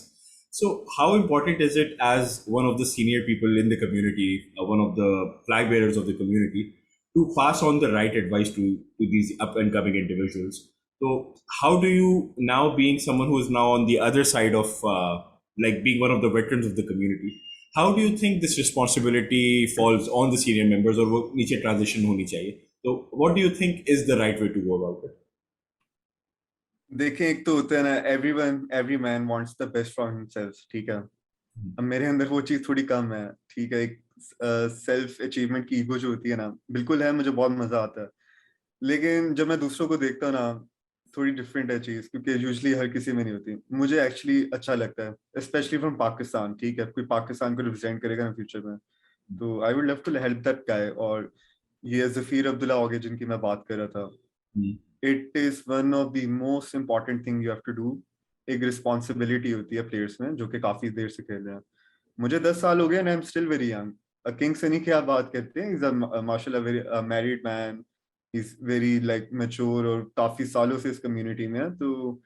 So how important is it as one of the senior people in the community, one of the flag bearers of the community, to pass on the right advice to these up and coming individuals? So how do you now, being someone who is now on the other side of like being one of the veterans of the community, how do you think this responsibility falls on the senior members, or वो नीचे transition होनी चाहिए? So what do you think is the right way to go about it? देखें, एक तो होता है ना, every man wants the best for himself, ठीक है. अब मेरे अंदर वो चीज थोड़ी कम है, ठीक है. एक सेल्फ अचीवमेंट की ईगो जो होती है ना, बिल्कुल है, मुझे बहुत मजा आता है. लेकिन जब मैं दूसरों को देखता हूँ ना, थोड़ी डिफरेंट है चीज, क्योंकि यूजुअली हर किसी में नहीं होती. मुझे एक्चुअली अच्छा लगता है, स्पेशली फ्रॉम पाकिस्तान, ठीक है. कोई पाकिस्तान को रिप्रेजेंट करेगा ना फ्यूचर में, तो I would love to help that guy. और ये जफीर अब्दुल्ला हो गए जिनकी मैं बात कर रहा था. It is one of the most important thing you have to do. एक रिस्पॉन्सिबिलिटी होती है प्लेयर्स में जो कि काफी देर से खेल रहे हैं. मुझे 10 साल हो गए and I am still very young. King Sunny की आप बात करते हैं, इज अ माशाल्लाह very married man, is very like mature और काफी सालों से इस कम्युनिटी में है. तो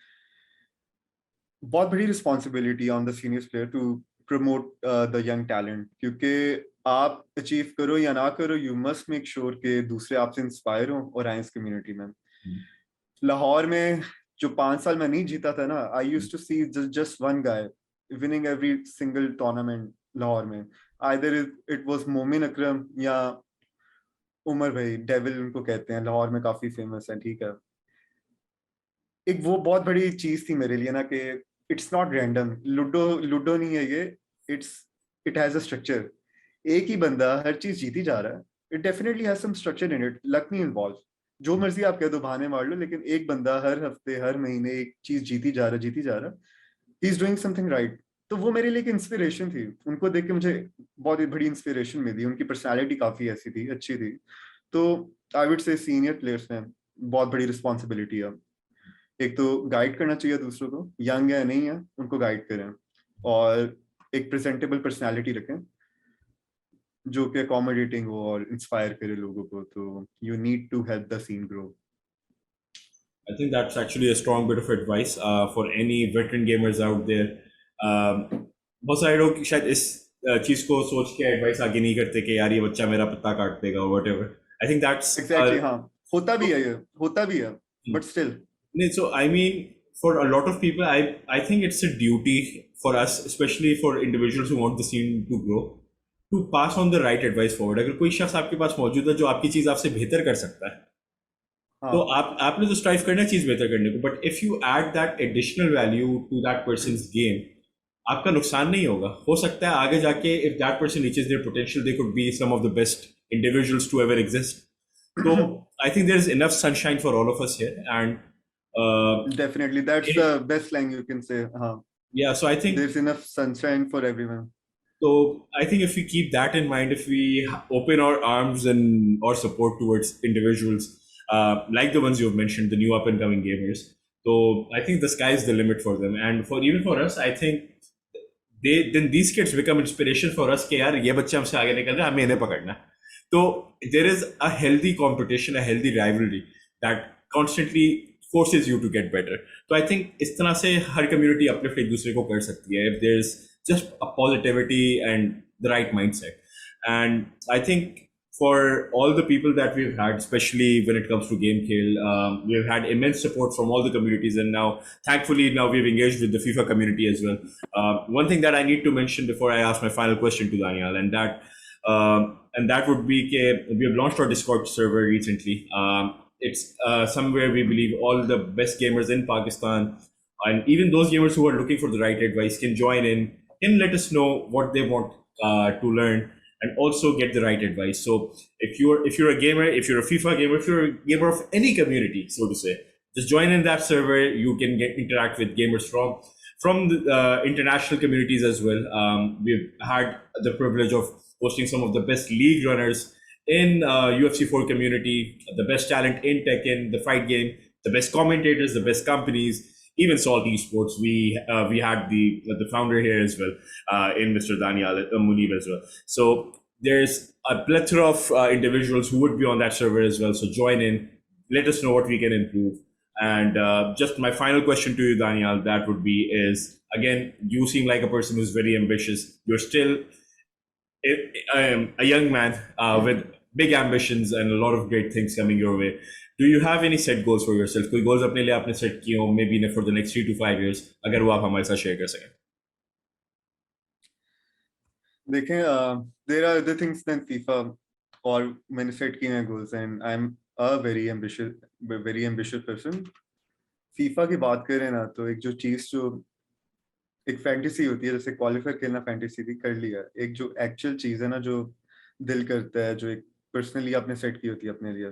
बहुत बड़ी responsibility on the senior player to promote the young talent, क्योंकि आप अचीव करो या ना करो, यू मस्ट मेक श्योर कि दूसरे आपसे इंस्पायर हो और आए इस कम्युनिटी में. लाहौर में जो 5 साल में नहीं जीता था ना, I used to see just one guy winning every single tournament Lahore में. आइदर इट वाज मोमिन अकरम या उमर भाई, डेविल उनको कहते हैं, लाहौर में काफी फेमस है, ठीक है. एक वो बहुत बड़ी चीज थी मेरे लिए ना कि इट्स नॉट रैंडम. लूडो नहीं है ये, इट हैज अ स्ट्रक्चर. एक ही बंदा हर चीज जीती जा रहा है, it definitely has some structure in it. Luck नहीं इन्वॉल्व, जो मर्जी आप कह दो, बहाने मार लो, लेकिन एक बंदा हर हफ्ते हर महीने एक चीज जीती जा रहा, he is doing something right. तो वो मेरे लिए एक इंस्पिरेशन थी. उनको देख के मुझे बहुत ही बड़ी इंस्पिरेशन मिली. उनकी पर्सनैलिटी काफी ऐसी थी, अच्छी थी. तो I would say senior players में बहुत बड़ी रिस्पॉन्सिबिलिटी है. एक तो गाइड करना चाहिए दूसरों को, यंग है नहीं है उनको गाइड करें, और एक प्रेजेंटेबल पर्सनालिटी रखें जो कि अकोमोडेटिंग हो और इंस्पायर करे लोगों को. तो you need to help the scene grow. I think that's actually a strong bit of advice for any veteran gamers out there. बहुत सारे लोग शायद इस चीज को सोच के एडवाइस आगे नहीं करते कि यार ये बच्चा मेरा पत्ता काट देगा, whatever. I think that's exactly. हाँ, होता भी है, but still So I mean, for a lot of people, I think it's a duty for us, especially for individuals who want the scene to grow, to pass on the right advice forward. अगर कोई शख्स आपके पास मौजूद है जो आपकी चीज आपसे बेहतर कर सकता है, तो हाँ आपने तो स्ट्राइव करना है चीज बेहतर करने को, but if you add that additional value to that person's game, आपका नुकसान नहीं होगा. हो सकता है आगे जाके if that person reaches their potential, they could be some of the best individuals to ever exist. So I think there is enough sunshine for all of us here, and definitely that's the best line you can say. yeah, so I think there's enough sunshine for everyone. so. I think if we keep that in mind, if we open our arms and our support towards individuals like the ones you've mentioned, the new up and coming gamers, so I think the sky is the limit for them, and for even for us, I think then these kids become inspiration for us कि यार ये बच्चे हमसे आगे निकल रहे हैं, हमें इन्हें पकड़ना है. So there is a healthy competition, a healthy rivalry that constantly forces you to get better. So I think इस तरह से हर community uplift एक दूसरे को कर सकती है if there's just a positivity and the right mindset. And I think for all the people that we've had, especially when it comes to GameKheyl, we've had immense support from all the communities, and now thankfully now we've engaged with the FIFA community as well. One thing that I need to mention before I ask my final question to Daniyal, and that would be we have launched our Discord server recently. It's somewhere we believe all the best gamers in Pakistan, and even those gamers who are looking for the right advice, can join in, can let us know what they want to learn, and also get the right advice. So if you're a gamer, if you're a FIFA gamer, if you're a gamer of any community, so to say, just join in that server. You can interact with gamers from the international communities as well. We've had the privilege of hosting some of the best league runners in UFC 4 community, the best talent in Tekken, the fight game, the best commentators, the best companies, even Salt Esports. We had the founder here as well, in Mr. Daniyal Munir as well. So there's a plethora of individuals who would be on that server as well. So join in, let us know what we can improve. And just my final question to you, Daniyal, that would be is, again, you seem like a person who's very ambitious. You're still a young man with big ambitions and a lot of great things coming your way. Do you have any set goals for yourself? कोई goals अपने लिए आपने set किए हो, maybe for the next 3 to 5 years, अगर वो आप हमारे साथ share कर सकें? देखें, there are other things than FIFA, और मैंने set किए हैं goals, and I'm a very ambitious person. FIFA की बात करें ना, तो एक जो चीज जो एक फैंटेसी होती है, जैसे क्वालिफायर खेलना फैंटेसी थी, कर लिया. एक जो एक्चुअल चीज है ना, जो दिल करता है, जो एक पर्सनली आपने सेट की होती है अपने लिए,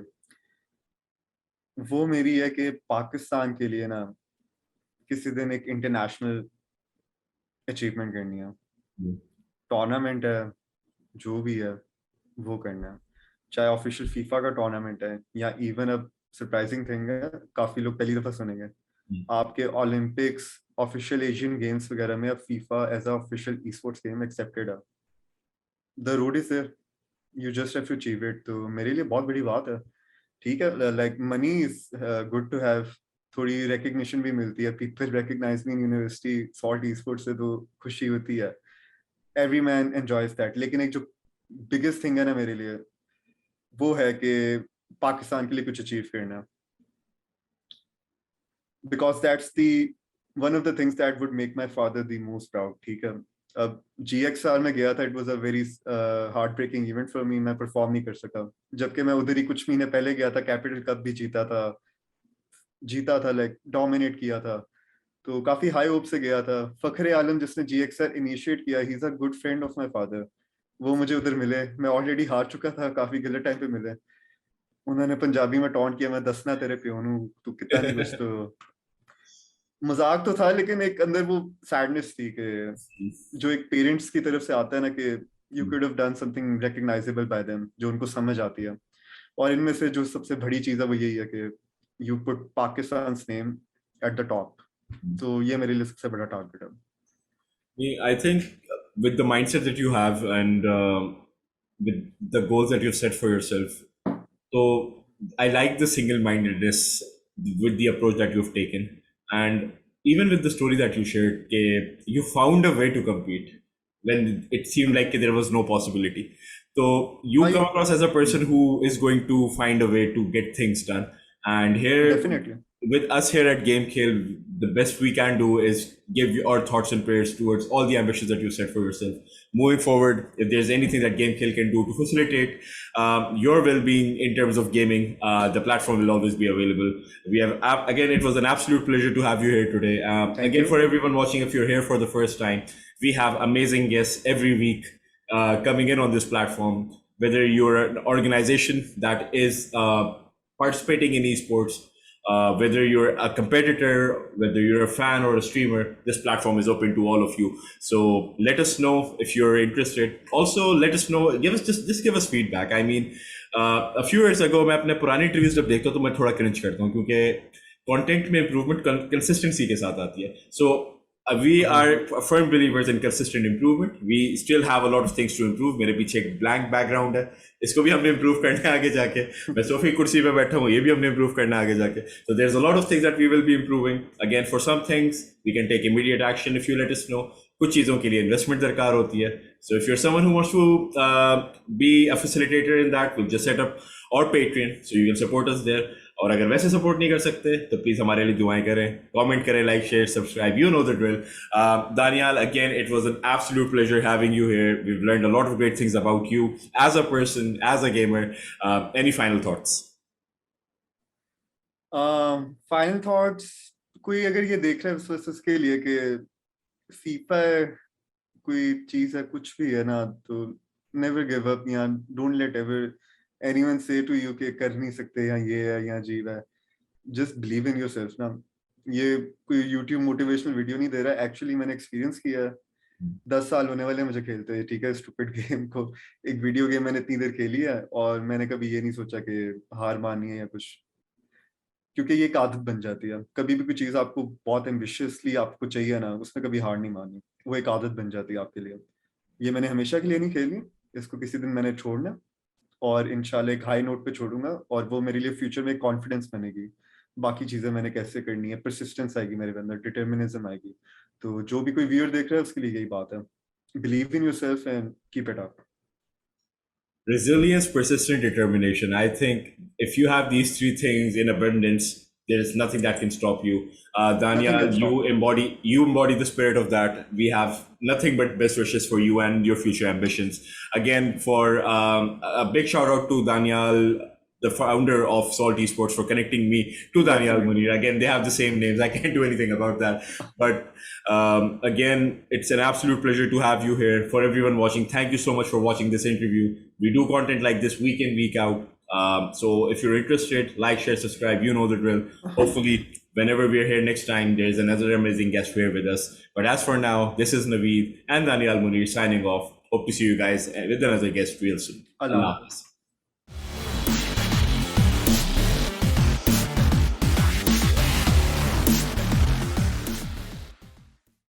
वो मेरी है कि पाकिस्तान के लिए ना किसी दिन एक इंटरनेशनल अचीवमेंट करनी है. टूर्नामेंट है, जो भी है वो करना है, चाहे ऑफिशियल फीफा का टूर्नामेंट है, या इवन अब सरप्राइजिंग थिंग है, काफी लोग पहली दफा सुनेंगे, आपके ओलंपिक्स, ऑफिशियल एशियन गेम्स वगैरह में अब FIFA as a official esports game accepted है. The road is there, you just have to achieve it. तो मेरे लिए बहुत बड़ी बात है. ठीक है, like money is good to have, थोड़ी रिकग्निशन भी मिलती है, people recognize me in university, salt esports से तो खुशी होती है, एवरी मैन एंजॉयज दैट. लेकिन एक जो बिगेस्ट थिंग है ना मेरे लिए, वो है कि पाकिस्तान के लिए कुछ अचीव करना, because that's the one of the things that would make my father the most proud. ठीक है, अब GXR में गया था, it was a very heartbreaking event for me. मैं परफॉर्म नहीं कर सका, जबकि मैं उधर ही कुछ महीने पहले गया था, कैपिटल कप भी जीता था, लाइक डोमिनेट किया था. तो काफी हाई होप से गया था. फखरे आलम जिसने GXR इनिशिएट किया, he is a good friend of my father. वो मुझे उधर मिले, मैं ऑलरेडी हार चुका था, काफी गलत टाइम पे मिले. उन्होंने पंजाबी में टॉन्ट किया, मैं दसना तेरे प्यो नू, तू कितना नहीं कुछ. तो मजाक तो था, लेकिन एक अंदर वो सैडनेस थी कि जो एक पेरेंट्स की तरफ से आता है ना, कि you could have done something recognisable bye them, जो उनको समझ आती है. और इनमें से जो सबसे बड़ी चीज है वो यही है कि you put Pakistan name at the top. तो ये मेरे लिए सबसे बड़ा टारगेट है. I think with the mindset that you have, and with the goals that you've set for yourself, so I like the single-mindedness with the approach that you've taken, and even with the story that you shared, you found a way to compete when it seemed like there was no possibility. So you come across as a person who is going to find a way to get things done, and here Definitely. with us here at GameKheyl, the best we can do is give you our thoughts and prayers towards all the ambitions that you set for yourself. Moving forward, if there's anything that GameKheyl can do to facilitate your well-being in terms of gaming, the platform will always be available. We have again, it was an absolute pleasure to have you here today. Again, you. for everyone watching, if you're here for the first time, we have amazing guests every week coming in on this platform. Whether you're an organization that is participating in esports, whether you're a competitor, whether you're a fan or a streamer, this platform is open to all of you. So let us know if you're interested. Also, let us know, just give us feedback. I mean, a few years ago, मैं अपने पुराने interviews जब देखता हूँ तो मैं थोड़ा cringe करता हूँ क्योंकि कंटेंट में इम्प्रूवमेंट कंसिस्टेंसी के साथ आती है. So we are firm believers in consistent improvement. We still have a lot of things to improve. मेरे पीछे एक blank background है, इसको भी हमने improve करना है आगे जाके. मैं सोफे की कुर्सी पे बैठा हूँ, ये भी हमने improve करना है आगे जाके. So there's a lot of things that we will be improving. Again, for some things we can take immediate action if you let us know. कुछ चीज़ों के लिए investment दरकार होती है. So if you're someone who wants to be a facilitator in that, we'll just set up our Patreon, so you can support us there. और अगर वैसे सपोर्ट नहीं कर सकते तो प्लीज हमारे लिए दुआएं करें, कमेंट करें, like, share, subscribe. You know the drill. Daniyal, again, it was an absolute pleasure having you here. We've learned a lot of great things about you as a person, as a gamer. Any final thoughts? Final thoughts, कोई अगर ये देख रहा है बस उसके लिए कि फीफा कोई चीज है, कुछ भी है ना, तो never give up या don't let ever anyone say to you कि कर नहीं सकते या ये है या अजीब है. Just believe in yourself ना. ये कोई YouTube मोटिवेशनल वीडियो नहीं दे रहा है, एक्चुअली मैंने एक्सपीरियंस किया है. 10 साल होने वाले मुझे खेलते हैं, ठीक है, स्टूपिड गेम को. एक वीडियो गेम मैंने इतनी देर खेली है और मैंने कभी ये नहीं सोचा कि हार माननी है या कुछ, क्योंकि ये एक आदत बन जाती है. कभी भी कोई चीज आपको बहुत एम्बिशियसली आपको चाहिए ना, उसमें कभी हार नहीं माननी, वो एक आदत बन जाती है आपके लिए. ये मैंने हमेशा के लिए नहीं खेली, इसको किसी दिन मैंने छोड़ना और इंशाल्लाह एक हाई नोट पे छोड़ूंगा और वो मेरे लिए फ्यूचर में कॉन्फिडेंस बनेगी. बाकी चीजें मैंने कैसे करनी है, परसिस्टेंस आएगी मेरे अंदर, डिटर्मिनिज्म आएगी. तो जो भी कोई व्यूअर देख रहा है उसके लिए यही बात है, believe in yourself and keep it up. Resilience, persistent determination. I think if you have these three things in abundance, there's nothing that can stop you. Daniyal, you embody the spirit of that. We have nothing but best wishes for you and your future ambitions. Again, for a big shout out to Daniyal, the founder of Salt Esports, for connecting me to Daniyal Munir. Again, they have the same names. I can't do anything about that. But again, it's an absolute pleasure to have you here. For everyone watching, thank you so much for watching this interview. We do content like this week in, week out. So if you're interested, like, share, subscribe. You know the drill. Hopefully, whenever we're here next time, there's another amazing guest here with us. But as for now, this is Naveed and Daniyal Munir signing off. Hope to see you guys with another guest real soon. Allah.